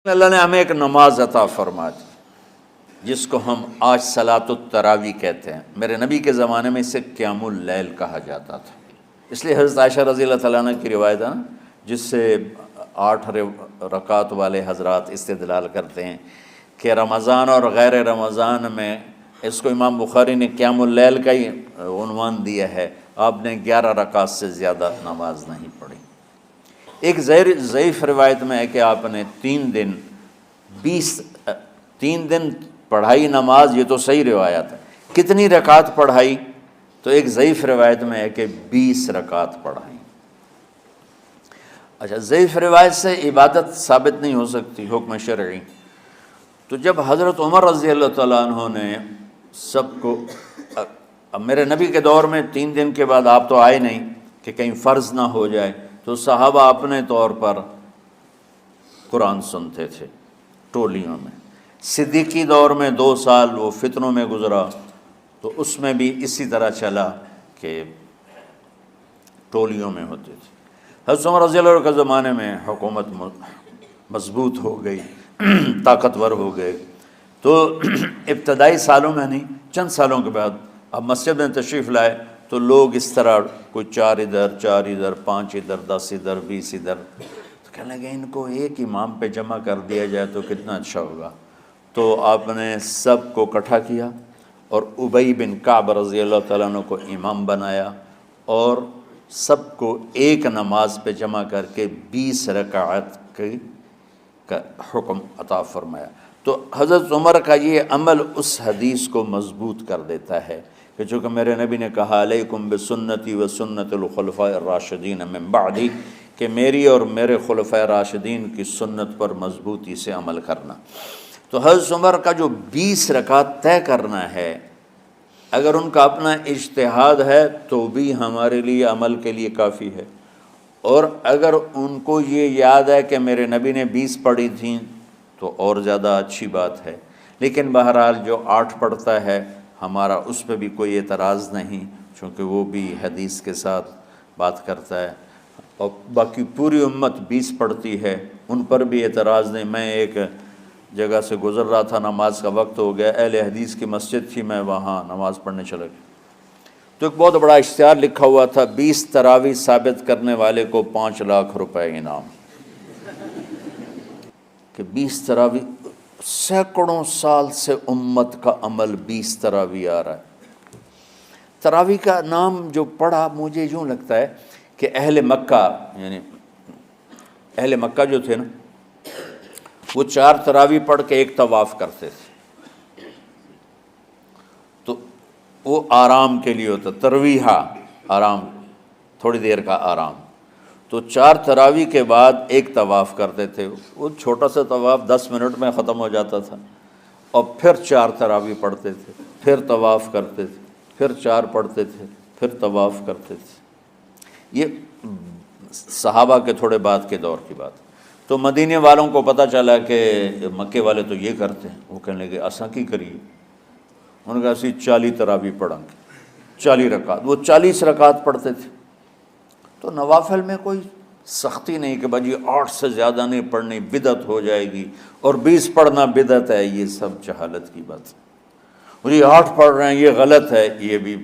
اللہ نے ہمیں ایک نماز عطا فرما دی جس کو ہم آج صلاۃ التراویح کہتے ہیں۔ میرے نبی کے زمانے میں اسے قیام اللیل کہا جاتا تھا، اس لیے حضرت عائشہ رضی اللہ تعالیٰ عنہ کی روایت ہے جس سے 8 رکعت والے حضرات استدلال کرتے ہیں کہ رمضان اور غیر رمضان میں اس کو امام بخاری نے قیام اللیل کا ہی عنوان دیا ہے، آپ نے 11 رکعت سے زیادہ نماز نہیں پڑھی۔ ایک ضعیف روایت میں ہے کہ آپ نے 3 دن پڑھائی نماز، یہ تو صحیح روایت ہے۔ کتنی رکعت پڑھائی؟ تو ایک ضعیف روایت میں ہے کہ 20 رکعت پڑھائی۔ اچھا، ضعیف روایت سے عبادت ثابت نہیں ہو سکتی حکم شرعی، تو جب حضرت عمر رضی اللہ تعالیٰ عنہ نے سب کو، اب میرے نبی کے دور میں 3 دن کے بعد آپ تو آئے نہیں کہ کہیں فرض نہ ہو جائے، تو صحابہ اپنے طور پر قرآن سنتے تھے ٹولیوں میں۔ صدیقی دور میں 2 سال وہ فتنوں میں گزرا، تو اس میں بھی اسی طرح چلا کہ ٹولیوں میں ہوتے تھے۔ حضرت عمر رضی اللہ عنہ کے زمانے میں حکومت مضبوط ہو گئی، طاقتور ہو گئے، تو ابتدائی سالوں میں نہیں، چند سالوں کے بعد اب مسجد میں تشریف لائے تو لوگ اس طرح کوئی 4 ادھر 4 ادھر 5 ادھر 10 ادھر 20 ادھر، تو کہنے لگے ان کو ایک امام پہ جمع کر دیا جائے تو کتنا اچھا ہوگا۔ تو آپ نے سب کو اکٹھا کیا اور ابی بن کعب رضی اللہ تعالیٰ عنہ کو امام بنایا اور سب کو ایک نماز پہ جمع کر کے 20 رکعت کا حکم عطا فرمایا۔ تو حضرت عمر کا یہ عمل اس حدیث کو مضبوط کر دیتا ہے کہ چونکہ میرے نبی نے کہا علیکم بسنتی و سنت الخلفاء الراشدین من بعدی، کہ میری اور میرے خلفاء راشدین کی سنت پر مضبوطی سے عمل کرنا۔ تو حضرت عمر کا جو 20 رکعت طے کرنا ہے، اگر ان کا اپنا اجتہاد ہے تو بھی ہمارے لیے عمل کے لیے کافی ہے، اور اگر ان کو یہ یاد ہے کہ میرے نبی نے 20 پڑھی تھیں تو اور زیادہ اچھی بات ہے۔ لیکن بہرحال جو 8 پڑھتا ہے ہمارا اس پہ بھی کوئی اعتراض نہیں، چونکہ وہ بھی حدیث کے ساتھ بات کرتا ہے، اور باقی پوری امت 20 پڑھتی ہے، ان پر بھی اعتراض نہیں۔ میں ایک جگہ سے گزر رہا تھا، نماز کا وقت ہو گیا، اہل حدیث کی مسجد تھی، میں وہاں نماز پڑھنے چلا گیا، تو ایک بہت بڑا اشتہار لکھا ہوا تھا 20 تراویح ثابت کرنے والے کو 5 لاکھ روپے انعام، کہ 20 تراویح، سینکڑوں سال سے امت کا عمل 20 تراویح آ رہا ہے۔ تراویح کا نام جو پڑھا مجھے یوں لگتا ہے کہ اہل مکہ، یعنی اہل مکہ جو تھے نا، وہ 4 تراویح پڑھ کے ایک طواف کرتے تھے، تو وہ آرام کے لیے ہوتا، ترویحہ آرام، تھوڑی دیر کا آرام، تو 4 تراویح کے بعد ایک طواف کرتے تھے۔ وہ چھوٹا سا طواف 10 منٹ میں ختم ہو جاتا تھا، اور پھر 4 تراویح پڑھتے تھے، پھر طواف کرتے تھے، پھر 4 پڑھتے تھے، پھر طواف کرتے تھے۔ یہ صحابہ کے تھوڑے بعد کے دور کی بات۔ تو مدینے والوں کو پتہ چلا کہ مکے والے تو یہ کرتے ہیں، وہ کہنے لگے اساں کی کریے، انہوں نے کہا اسی 40 تراویح پڑھیں گے، 40 رکعت، وہ 40 رکعت پڑھتے تھے۔ تو نوافل میں کوئی سختی نہیں کہ بھائی 8 سے زیادہ نہیں پڑھنی، بدعت ہو جائے گی، اور 20 پڑھنا بدعت ہے، یہ سب جہالت کی بات ہے۔ اور یہ 8 پڑھ رہے ہیں یہ غلط ہے، یہ بھی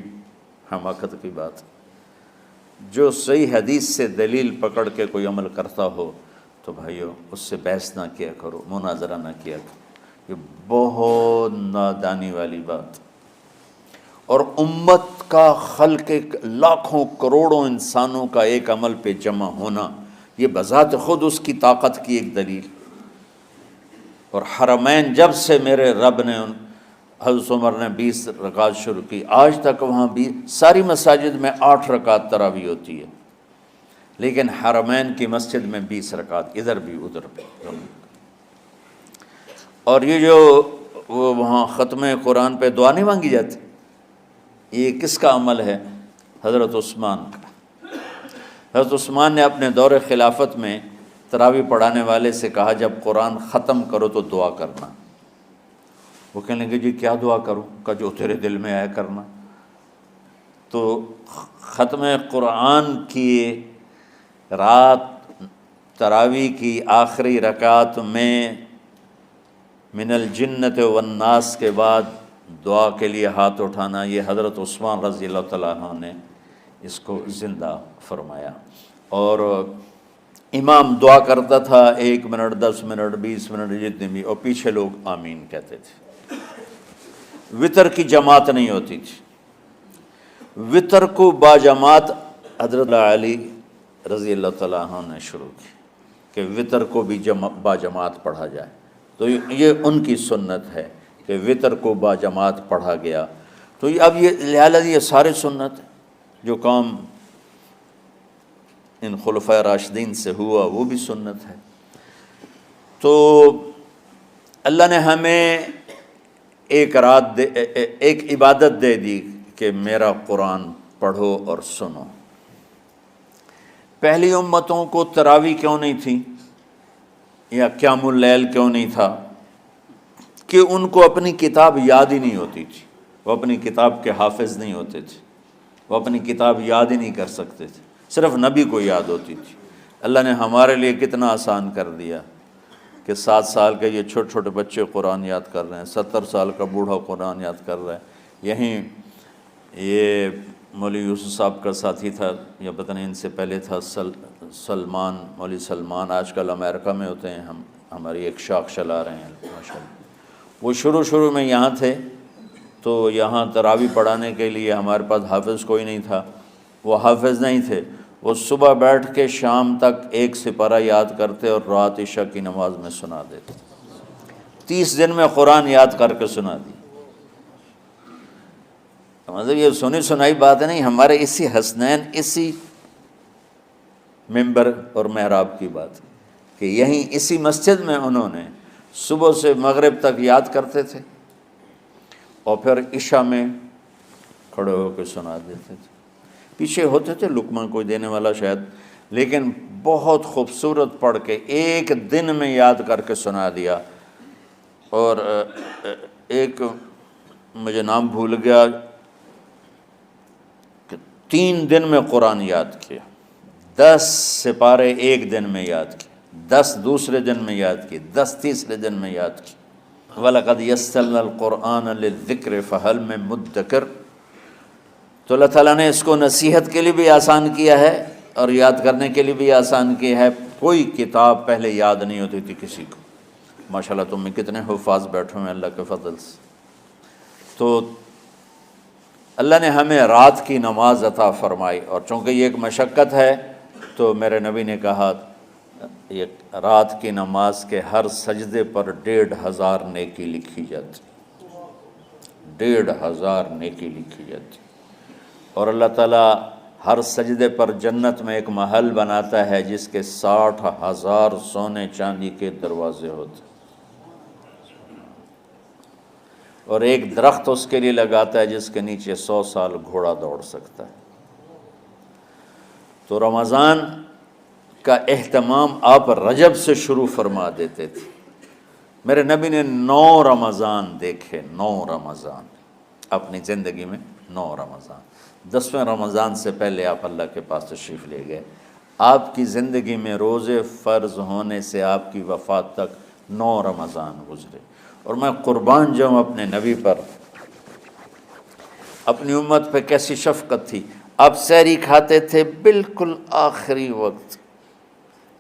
حماقت کی بات ہے۔ جو صحیح حدیث سے دلیل پکڑ کے کوئی عمل کرتا ہو تو بھائیو اس سے بحث نہ کیا کرو، مناظرہ نہ کیا کرو، یہ بہت نادانی والی بات۔ اور امت کا خلق لاکھوں کروڑوں انسانوں کا ایک عمل پہ جمع ہونا، یہ بذات خود اس کی طاقت کی ایک دلیل۔ اور حرمین جب سے میرے رب نے حضرت عمر نے 20 رکعت شروع کی، آج تک وہاں بھی ساری مساجد میں 8 رکعت تراویح ہوتی ہے، لیکن حرمین کی مسجد میں 20 رکعت، ادھر بھی ادھر بھی۔ اور یہ جو وہاں ختم قرآن پہ دعا نہیں مانگی جاتی، یہ کس کا عمل ہے؟ حضرت عثمان کا۔ حضرت عثمان نے اپنے دور خلافت میں تراویح پڑھانے والے سے کہا جب قرآن ختم کرو تو دعا کرنا۔ وہ کہنے لگے جی کیا دعا کروں؟ کہ جو تیرے دل میں آیا کرنا۔ تو ختم قرآن کی رات تراویح کی آخری رکعت میں من الجنت والناس کے بعد دعا کے لیے ہاتھ اٹھانا، یہ حضرت عثمان رضی اللہ تعالیٰ عنہ نے اس کو زندہ فرمایا۔ اور امام دعا کرتا تھا 1 منٹ 10 منٹ 20 منٹ جتنے بھی، اور پیچھے لوگ آمین کہتے تھے۔ وطر کی جماعت نہیں ہوتی تھی، وطر کو باجماعت حضرت علی رضی اللہ تعالیٰ عنہ نے شروع کی کہ وطر کو بھی باجماعت پڑھا جائے، تو یہ ان کی سنت ہے کہ وطر کو باجماعت پڑھا گیا۔ تو اب یہ لہٰذا یہ سارے سنت جو کام ان خلفۂ راشدین سے ہوا وہ بھی سنت ہے۔ تو اللہ نے ہمیں ایک عبادت دے دی کہ میرا قرآن پڑھو اور سنو۔ پہلی امتوں کو تراویح کیوں نہیں تھی یا قیام اللیل کیوں نہیں تھا؟ کہ ان کو اپنی کتاب یاد ہی نہیں ہوتی تھی، وہ اپنی کتاب کے حافظ نہیں ہوتے تھے، وہ اپنی کتاب یاد ہی نہیں کر سکتے تھے، صرف نبی کو یاد ہوتی تھی۔ اللہ نے ہمارے لیے کتنا آسان کر دیا کہ 7 سال کے یہ چھوٹے چھوٹے بچے قرآن یاد کر رہے ہیں، 70 سال کا بوڑھا قرآن یاد کر رہا ہے۔ یہیں یہ مولوی یوسف صاحب کا ساتھی تھا، یا پتہ نہیں ان سے پہلے تھا، سلمان، مولوی سلمان، آج کل امریکہ میں ہوتے ہیں، ہماری ایک شاخ چلا رہے ہیں ماشاءاللہ۔ وہ شروع میں یہاں تھے، تو یہاں تراویح پڑھانے کے لیے ہمارے پاس حافظ کوئی نہیں تھا، وہ حافظ نہیں تھے، وہ صبح بیٹھ کے شام تک 1 سپارہ یاد کرتے اور رات عشاء کی نماز میں سنا دیتے۔ 30 دن میں قرآن یاد کر کے سنا دی۔ مطلب یہ سنی سنائی بات نہیں، ہمارے اسی حسنین، اسی ممبر اور محراب کی بات کہ یہیں اسی مسجد میں انہوں نے صبح سے مغرب تک یاد کرتے تھے اور پھر عشاء میں کھڑے ہو کے سنا دیتے تھے۔ پیچھے ہوتے تھے لقمہ کوئی دینے والا شاید، لیکن بہت خوبصورت پڑھ کے 1 دن میں یاد کر کے سنا دیا۔ اور ایک مجھے نام بھول گیا کہ 3 دن میں قرآن یاد کیا، 10 سپارے 1 دن میں یاد کیے، 10 دوسرے دن میں یاد کیے، 10 تیسرے دن میں یاد کیے۔ وَلَقَدْ يَسَّرْنَا الْقُرْآنَ لِلذِّكْرِ فَهَلْ مِن مُدَّكِرٍ۔ تو اللہ تعالیٰ نے اس کو نصیحت کے لیے بھی آسان کیا ہے اور یاد کرنے کے لیے بھی آسان کیا ہے۔ کوئی کتاب پہلے یاد نہیں ہوتی تھی کسی کو، ماشاءاللہ تم میں کتنے حفاظ بیٹھے ہیں اللہ کے فضل سے۔ تو اللہ نے ہمیں رات کی نماز عطا فرمائی، اور چونکہ یہ ایک مشقت ہے تو میرے نبی نے کہا یہ رات کی نماز کے ہر سجدے پر 1500 نیکی لکھی جاتی، 1500 نیکی لکھی جاتی۔ اور اللہ تعالیٰ ہر سجدے پر جنت میں ایک محل بناتا ہے جس کے 60,000 سونے چاندی کے دروازے ہوتے، اور ایک درخت اس کے لیے لگاتا ہے جس کے نیچے 100 سال گھوڑا دوڑ سکتا ہے۔ تو رمضان کا اہتمام آپ رجب سے شروع فرما دیتے تھے۔ میرے نبی نے 9 رمضان دیکھے، 9 رمضان اپنی زندگی میں، 9 رمضان۔ 10ویں رمضان سے پہلے آپ اللہ کے پاس تشریف لے گئے۔ آپ کی زندگی میں روزے فرض ہونے سے آپ کی وفات تک 9 رمضان گزرے، اور میں قربان جاؤں اپنے نبی پر، اپنی امت پہ کیسی شفقت تھی۔ آپ سحری کھاتے تھے بالکل آخری وقت،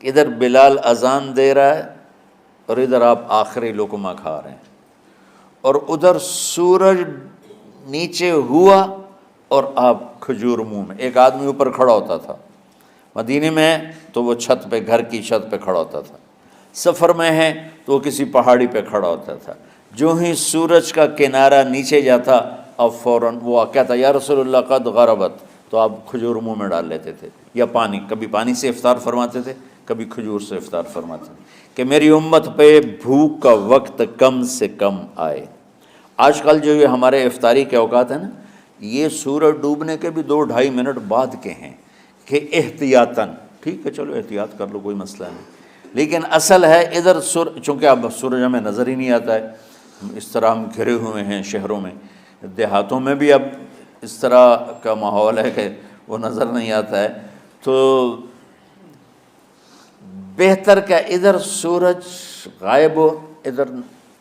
ادھر بلال اذان دے رہا ہے اور ادھر آپ آخری لقمہ کھا رہے ہیں، اور ادھر سورج نیچے ہوا اور آپ کھجور منہ میں۔ ایک آدمی اوپر کھڑا ہوتا تھا مدینے میں تو وہ چھت پہ، گھر کی چھت پہ کھڑا ہوتا تھا، سفر میں ہے تو وہ کسی پہاڑی پہ کھڑا ہوتا تھا۔ جو ہی سورج کا کنارہ نیچے جاتا اب فوراً وہ کہتا یا رسول اللہ قد غربت، تو آپ کھجور منہ میں ڈال لیتے تھے، یا پانی، کبھی پانی سے افطار فرماتے تھے، کبھی کھجور سے افطار فرماتے تھے، کہ میری امت پہ بھوک کا وقت کم سے کم آئے۔ آج کل جو یہ ہمارے افطاری کے اوقات ہیں نا، یہ سورج ڈوبنے کے بھی 2-2.5 منٹ بعد کے ہیں کہ احتیاطاً، ٹھیک ہے چلو احتیاط کر لو کوئی مسئلہ نہیں، لیکن اصل ہے ادھر چونکہ اب سورج ہمیں نظر ہی نہیں آتا ہے، اس طرح ہم گھرے ہوئے ہیں شہروں میں، دیہاتوں میں بھی اب اس طرح کا ماحول ہے کہ وہ نظر نہیں آتا ہے، تو بہتر کہ ادھر سورج غائب ہو، ادھر